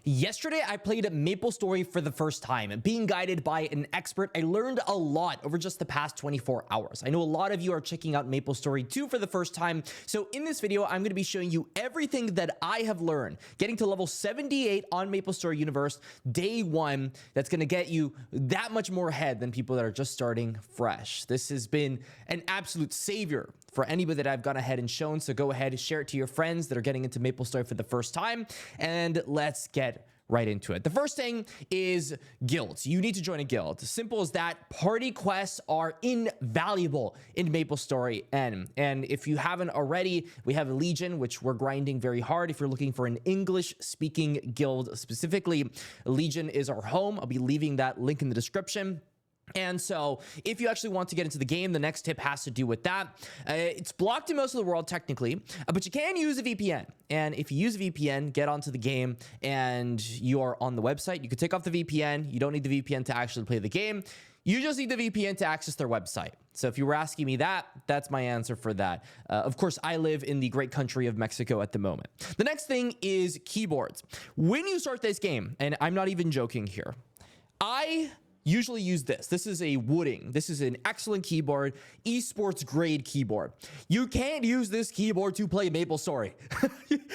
Yesterday, I played Maplestory for the first time, and being guided by an expert, I learned a lot over just the past 24 hours. I know a lot of you are checking out Maplestory 2 for the first time, so in this video, I'm going to be showing you everything that I have learned, getting to level 78 on Maplestory Universe, day one, that's going to get you that much more ahead than people that are just starting fresh. This has been an absolute savior for anybody that I've gone ahead and shown, so go ahead and share it to your friends that are getting into Maplestory for the first time, and let's get right into it. The first thing is guilds. You need to join a guild. Simple as that. Party quests are invaluable in Maplestory N. And if you haven't already, we have Legion, which we're grinding very hard. If you're looking for an English-speaking guild specifically, Legion is our home. I'll be leaving that link in the description. And so if you actually want to get into the game, the next tip has to do with that. It's blocked in most of the world technically, but you can use a VPN. And if you use a VPN, get onto the game and you are on the website, you can take off the VPN. You don't need the VPN to actually play the game. You just need the VPN to access their website. So if you were asking me that, that's my answer for that. Of course, I live in the great country of Mexico at the moment. The next thing is keyboards. When you start this game, and I'm not even joking here, I usually use this. This is a Wooding. This is an excellent keyboard, esports grade keyboard. You can't use this keyboard to play Maplestory.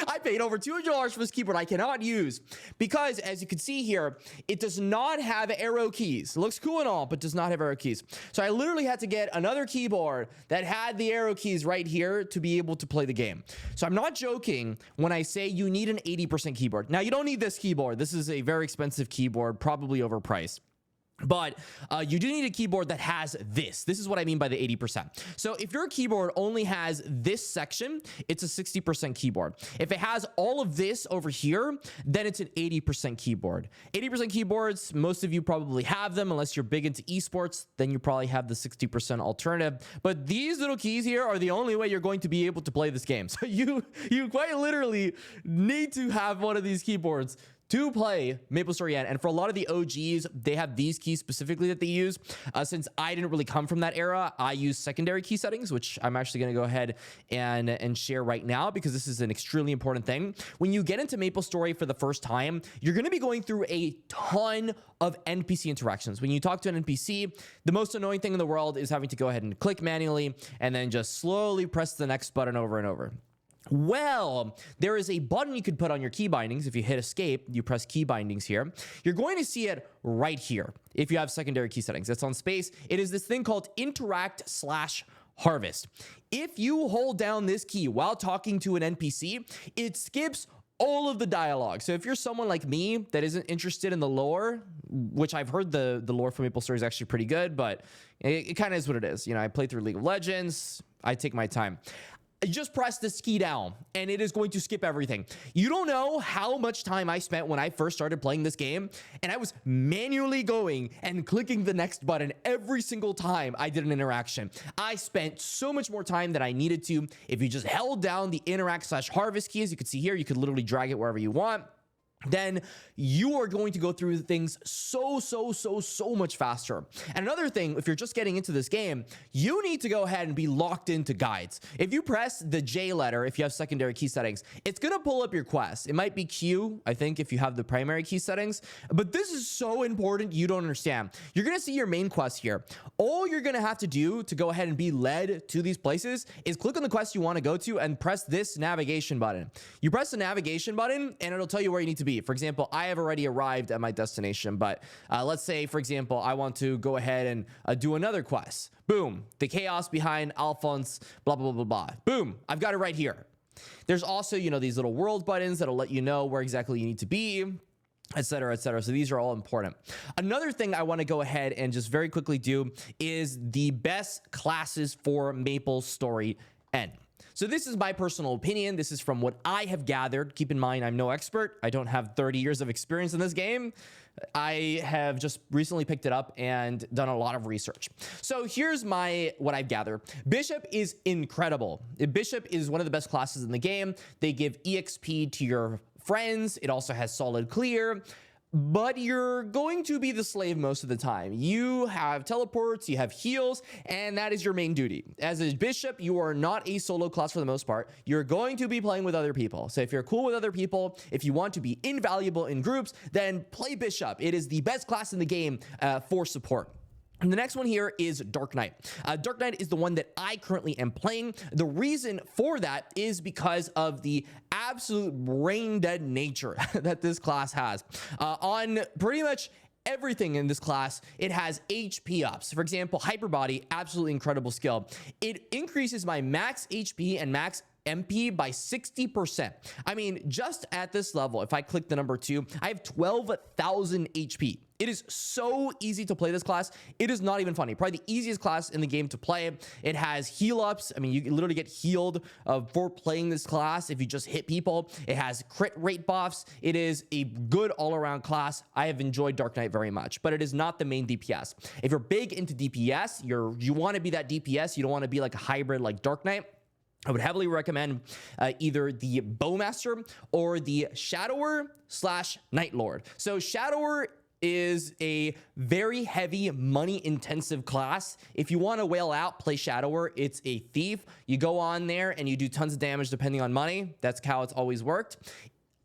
I paid over $200 for this keyboard I cannot use because, as you can see here, it does not have arrow keys. It looks cool and all, but does not have arrow keys. So I literally had to get another keyboard that had the arrow keys right here to be able to play the game. So I'm not joking when I say you need an 80% keyboard. Now, you don't need this keyboard. This is a very expensive keyboard, probably overpriced. But you do need a keyboard that has this. This is what I mean by the 80%. So if your keyboard only has this section, it's a 60% keyboard. If it has all of this over here, then it's an 80% keyboard. 80% keyboards, most of you probably have them. Unless you're big into esports, then you probably have the 60% alternative. But these little keys here are the only way you're going to be able to play this game. So you quite literally need to have one of these keyboards to play Maplestory N. And for a lot of the OGs, they have these keys specifically that they use. Since I didn't really come from that era, I use secondary key settings, which I'm actually going to go ahead and share right now because this is an extremely important thing. When you get into Maplestory for the first time, you're going to be going through a ton of NPC interactions. When you talk to an NPC, the most annoying thing in the world is having to go ahead and click manually and then just slowly press the next button over and over. Well, there is a button you could put on your key bindings. If you hit escape, you press key bindings here. You're going to see it right here if you have secondary key settings. It's on space. It is this thing called interact/harvest. If you hold down this key while talking to an NPC, it skips all of the dialogue. So if you're someone like me that isn't interested in the lore, which I've heard the lore for Maplestory is actually pretty good, but it kind of is what it is. You know, I play through League of Legends. I take my time. Just press this key down and it is going to skip everything. You don't know how much time I spent when I first started playing this game, and I was manually going and clicking the next button every single time I did an interaction. I spent so much more time than I needed to. If you just held down the interact/harvest key, as you can see here, you could literally drag it wherever you want. Then you are going to go through things so much faster. And another thing, if you're just getting into this game, you need to go ahead and be locked into guides. If you press the J letter, if you have secondary key settings, it's going to pull up your quest. It might be Q, I think, if you have the primary key settings, but this is so important you don't understand. You're going to see your main quest here. All you're going to have to do to go ahead and be led to these places is click on the quest you want to go to and press this navigation button. You press the navigation button and it'll tell you where you need to be. For example, I have already arrived at my destination, but let's say, for example, I want to go ahead and do another quest. Boom, the chaos behind Alphonse, blah, blah, blah, blah, blah. Boom, I've got it right here. There's also, you know, these little world buttons that'll let you know where exactly you need to be, etc., etc. So these are all important. Another thing I want to go ahead and just very quickly do is the best classes for Maplestory N. So this is my personal opinion. This is from what I have gathered. Keep in mind, I'm no expert. I don't have 30 years of experience in this game. I have just recently picked it up and done a lot of research. So here's what I've gathered. Bishop is incredible. Bishop is one of the best classes in the game. They give EXP to your friends. It also has solid clear. but you're going to be the slave most of the time. You have teleports, you have heals, and that is your main duty. As a bishop, you are not a solo class for the most part. You're going to be playing with other people. So if you're cool with other people, if you want to be invaluable in groups, then play bishop. It is the best class in the game for support. And the next one here is Dark Knight. Dark Knight is the one that I currently am playing. The reason for that is because of the absolute brain dead nature that this class has. On pretty much everything in this class, it has HP ups. For example, Hyper Body, absolutely incredible skill. It increases my max HP and max MP by 60%. I mean, just at this level, if I click the number 2, I have 12,000 HP. It is so easy to play this class. It is not even funny. Probably the easiest class in the game to play. It has heal ups. I mean, you literally get healed for playing this class if you just hit people. It has crit rate buffs. It is a good all-around class. I have enjoyed Dark Knight very much, but it is not the main DPS. If you're big into DPS, you want to be that DPS. You don't want to be like a hybrid like Dark Knight. I would heavily recommend either the Bowmaster or the Shadower / Night Lord. So Shadower is a very heavy money intensive class. If you want to whale out, play Shadower. It's a thief. You go on there and you do tons of damage depending on money. That's how it's always worked.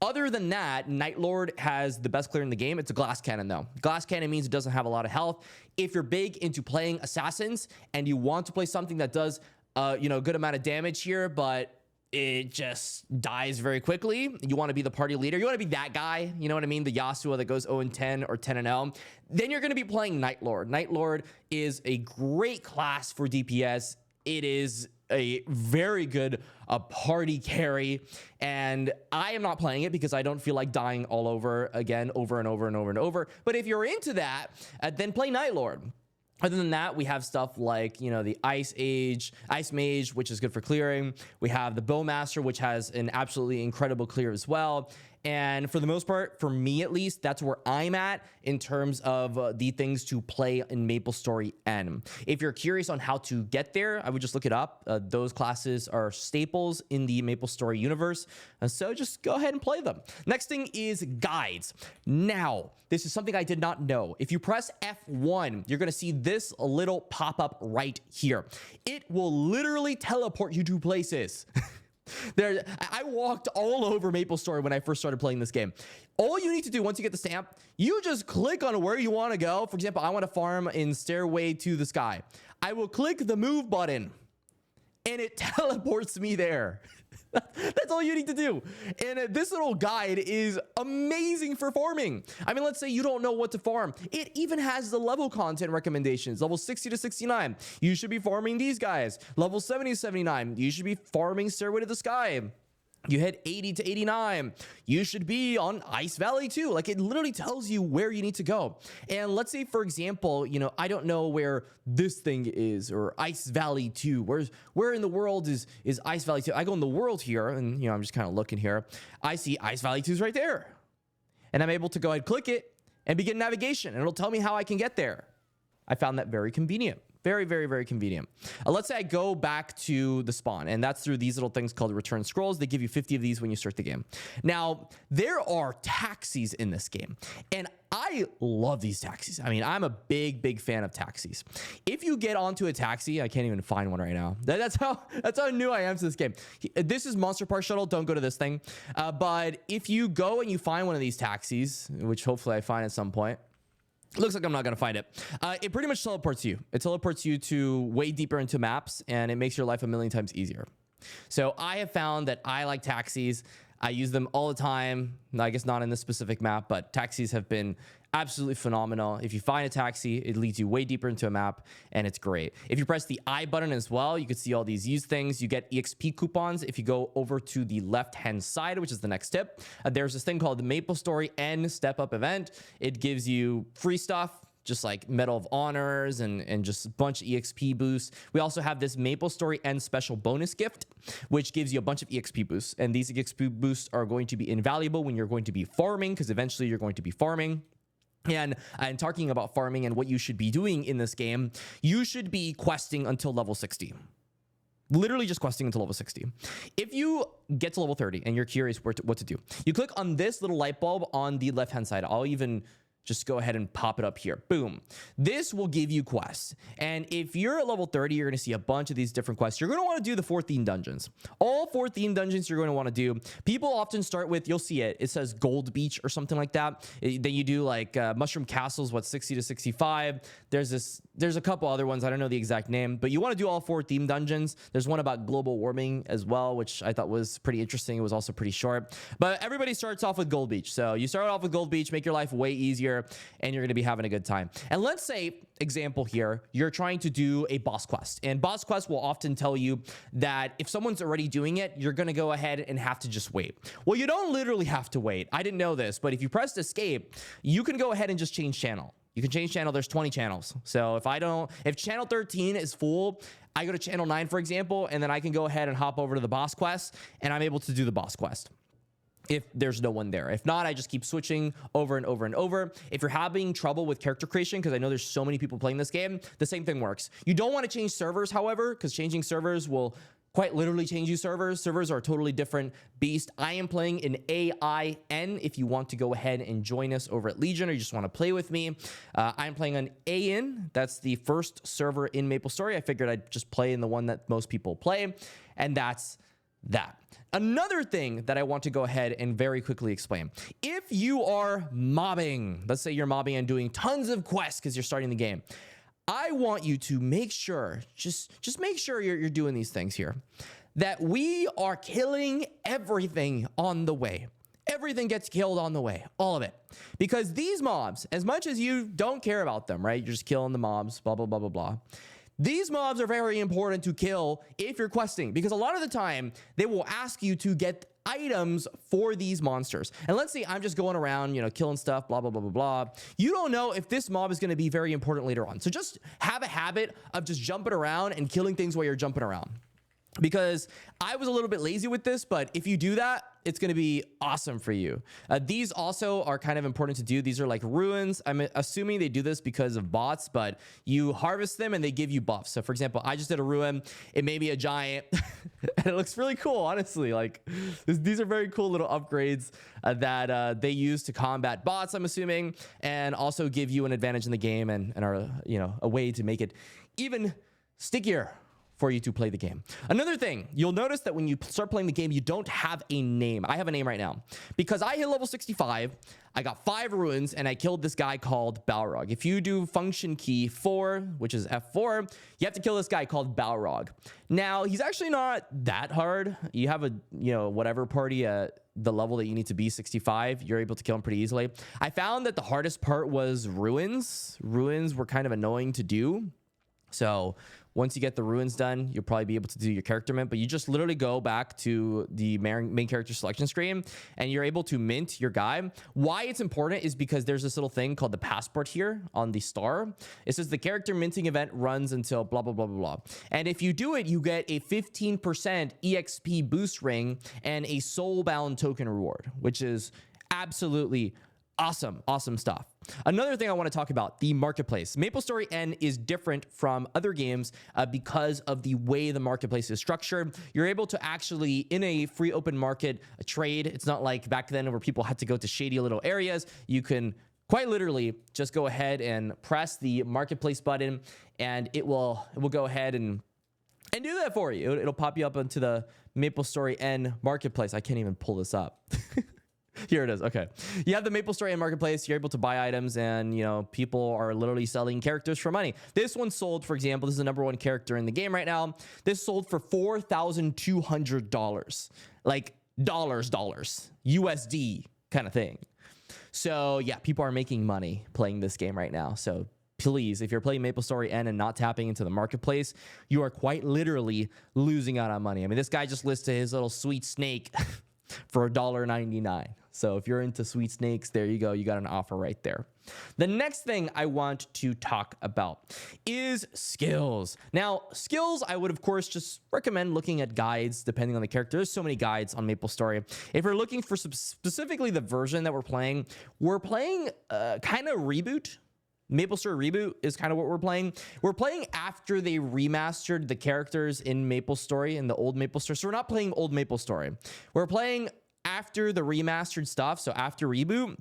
Other than that, Night Lord has the best clear in the game. It's a glass cannon though. Glass cannon means it doesn't have a lot of health. If you're big into playing assassins and you want to play something that does good amount of damage here, but it just dies very quickly. You want to be the party leader. You want to be that guy. You know what I mean? The Yasuo that goes 0-10 or 10-0. Then you're going to be playing Night Lord. Night Lord is a great class for DPS. It is a very good party carry, and I am not playing it because I don't feel like dying all over again, over and over and over and over. But if you're into that, then play Night Lord. Other than that, we have stuff like, the Ice Mage, which is good for clearing. We have the Bowmaster, which has an absolutely incredible clear as well. And for the most part, for me at least, that's where I'm at in terms of the things to play in Maplestory N. If you're curious on how to get there, I would just look it up. Those classes are staples in the Maplestory universe. So just go ahead and play them. Next thing is guides. Now, this is something I did not know. If you press F1, you're going to see this little pop-up right here. It will literally teleport you to places. I walked all over Maplestory when I first started playing this game. All you need to do once you get the stamp, you just click on where you want to go. For example, I want to farm in Stairway to the Sky. I will click the move button and it teleports me there. That's all you need to do. And this little guide is amazing for farming. I mean, let's say you don't know what to farm. It even has the level content recommendations. Level 60 to 69, you should be farming these guys. Level 70 to 79, you should be farming Stairway to the Sky. You hit 80 to 89, you should be on Ice Valley too. Like, it literally tells you where you need to go. And let's say, for example, I don't know where this thing is, or Ice Valley 2. Where in the world is Ice Valley 2? I go in the world here, and I'm just kind of looking here. I see Ice Valley 2 is right there. And I'm able to go ahead, click it, and begin navigation, and it'll tell me how I can get there. I found that very convenient. Very, very, very convenient. Let's say I go back to the spawn, and that's through these little things called return scrolls. They give you 50 of these when you start the game. Now, there are taxis in this game, and I love these taxis. I mean, I'm a big, big fan of taxis. If you get onto a taxi, I can't even find one right now. That's how new I am to this game. This is Monster Park Shuttle. Don't go to this thing. But if you go and you find one of these taxis, which hopefully I find at some point, looks like I'm not going to find it. It pretty much teleports you. It teleports you to way deeper into maps, and it makes your life a million times easier. So I have found that I like taxis. I use them all the time. I guess not in this specific map, but taxis have been absolutely phenomenal. If you find a taxi, it leads you way deeper into a map, and it's great. If you press the I button as well, you can see all these used things. You get EXP coupons if you go over to the left-hand side, which is the next tip. There's this thing called the Maplestory N Step Up event. It gives you free stuff, just like Medal of Honors and just a bunch of EXP boosts. We also have this Maplestory N special bonus gift, which gives you a bunch of EXP boosts. And these EXP boosts are going to be invaluable when you're going to be farming, because eventually you're going to be farming. And talking about farming and what you should be doing in this game, you should be questing until level 60. Literally just questing until level 60. If you get to level 30 and you're curious what to do, you click on this little light bulb on the left hand side. I'll even just go ahead and pop it up here. Boom. This will give you quests. And if you're at level 30, you're going to see a bunch of these different quests. You're going to want to do the 4 theme dungeons. All 4 theme dungeons you're going to want to do. People often start with, you'll see it. It says Gold Beach or something like that. Then you do like Mushroom Castles, 60 to 65. There's a couple other ones. I don't know the exact name, but you want to do all 4 theme dungeons. There's one about global warming as well, which I thought was pretty interesting. It was also pretty short, but everybody starts off with Gold Beach. So you start off with Gold Beach, make your life way easier, and you're going to be having a good time. And let's say, example here, you're trying to do a boss quest, and boss quest will often tell you that if someone's already doing it, you're going to go ahead and have to just wait. Well, you don't literally have to wait. I didn't know this, but if you press escape, you can go ahead and just change channel. You can change channel. There's 20 channels. So if channel 13 is full, I go to channel 9, for example, and then I can go ahead and hop over to the boss quest, and I'm able to do the boss quest if there's no one there. If not, I just keep switching over and over and over. If you're having trouble with character creation, because I know there's so many people playing this game, the same thing works. You don't want to change servers, however, because changing servers will quite literally change you servers. Servers are a totally different beast. I am playing in AIN. If you want to go ahead and join us over at Legion, or you just want to play with me, I'm playing on AIN. That's the first server in Maplestory. I figured I'd just play in the one that most people play, and that's that. Another thing that I want to go ahead and very quickly explain. If you are mobbing, let's say you're mobbing and doing tons of quests because you're starting the game, I want you to make sure, just make sure you're doing these things here, that we are killing everything on the way. Everything gets killed on the way, all of it. Because these mobs, as much as you don't care about them, right? You're just killing the mobs, blah, blah, blah, blah, blah. These mobs are very important to kill if you're questing, because a lot of the time they will ask you to get items for these monsters. And let's say I'm just going around, killing stuff, blah, blah, blah, blah, blah. You don't know if this mob is going to be very important later on. So just have a habit of just jumping around and killing things while you're jumping around. Because I was a little bit lazy with this, but if you do that, it's going to be awesome for you. These also are kind of important to do. These are like ruins. I'm assuming they do this because of bots, but you harvest them and they give you buffs. So for example, I just did a ruin. It may be a giant and it looks really cool, honestly. Like these are very cool little upgrades that they use to combat bots, I'm assuming, and also give you an advantage in the game and are, a way to make it even stickier for you to play the game. Another thing, you'll notice that when you start playing the game, you don't have a name. I have a name right now because I hit level 65. I got 5 ruins and I killed this guy called Balrog. If you do function key 4, which is F4, you have to kill this guy called Balrog. Now, he's actually not that hard. You have a, whatever party at the level that you need to be, 65, you're able to kill him pretty easily. I found that the hardest part was ruins. Ruins were kind of annoying to do. So once you get the ruins done, you'll probably be able to do your character mint, but you just literally go back to the main character selection screen and you're able to mint your guy. Why it's important is because there's this little thing called the passport here on the star. It says the character minting event runs until blah, blah, blah, blah, blah. And if you do it, you get a 15% EXP boost ring and a soulbound token reward, which is absolutely awesome stuff. Another thing I want to talk about, the marketplace. Maplestory N is different from other games because of the way the marketplace is structured. You're able to actually, in a free open market, trade. It's not like back then where people had to go to shady little areas. You can quite literally just go ahead and press the marketplace button and it will go ahead and do that for you. It'll pop you up into the Maplestory N marketplace. I can't even pull this up. Here it is. Okay. You have the Maplestory N marketplace. You're able to buy items and, people are literally selling characters for money. This one sold, for example, this is the #1 character in the game right now. This sold for $4,200, like dollars, USD kind of thing. So yeah, people are making money playing this game right now. So please, if you're playing Maplestory N and not tapping into the marketplace, you are quite literally losing out on money. I mean, this guy just listed his little sweet snake for $1.99. So if you're into sweet snakes, there you go. You got an offer right there. The next thing I want to talk about is skills. Now, skills, I would, of course, just recommend looking at guides depending on the character. There's so many guides on Maplestory. If you're looking for specifically the version that we're playing kind of reboot. MapleStory Reboot is kind of what we're playing. We're playing after they remastered the characters in MapleStory, in the old MapleStory. So we're not playing old MapleStory. We're playing after the remastered stuff, so after Reboot,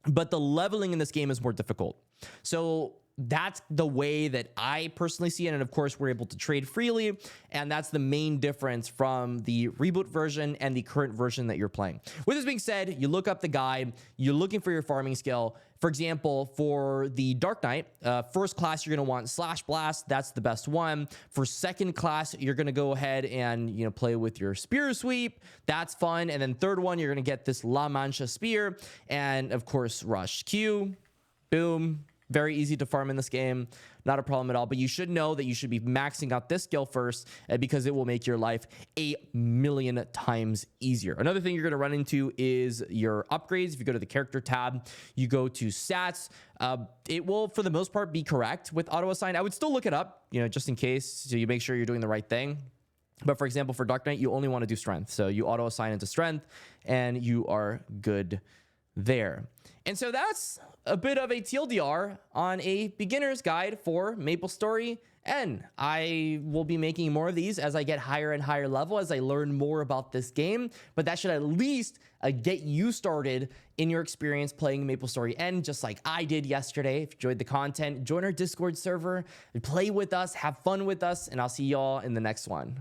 but the leveling in this game is more difficult. So that's the way that I personally see it. And of course, we're able to trade freely. And that's the main difference from the reboot version and the current version that you're playing. With this being said, you look up the guide, you're looking for your farming skill. For example, for the Dark Knight, first class, you're going to want Slash Blast. That's the best one. For second class, you're going to go ahead and, play with your Spear Sweep. That's fun. And then third one, you're going to get this La Mancha Spear. And of course, Rush Q. Boom. Very easy to farm in this game. Not a problem at all. But you should know that you should be maxing out this skill first because it will make your life 1,000,000 times easier. Another thing you're going to run into is your upgrades. If you go to the character tab, you go to stats. It will, for the most part, be correct with auto assign. I would still look it up, just in case, so you make sure you're doing the right thing. But for example, for Dark Knight, you only want to do strength. So you auto assign into strength and you are good there. And so that's a bit of a TLDR on a beginner's guide for MapleStory N. I will be making more of these as I get higher and higher level, as I learn more about this game, but that should at least get you started in your experience playing MapleStory N, just like I did yesterday. If you enjoyed the content, join our Discord server, play with us, have fun with us, and I'll see y'all in the next one.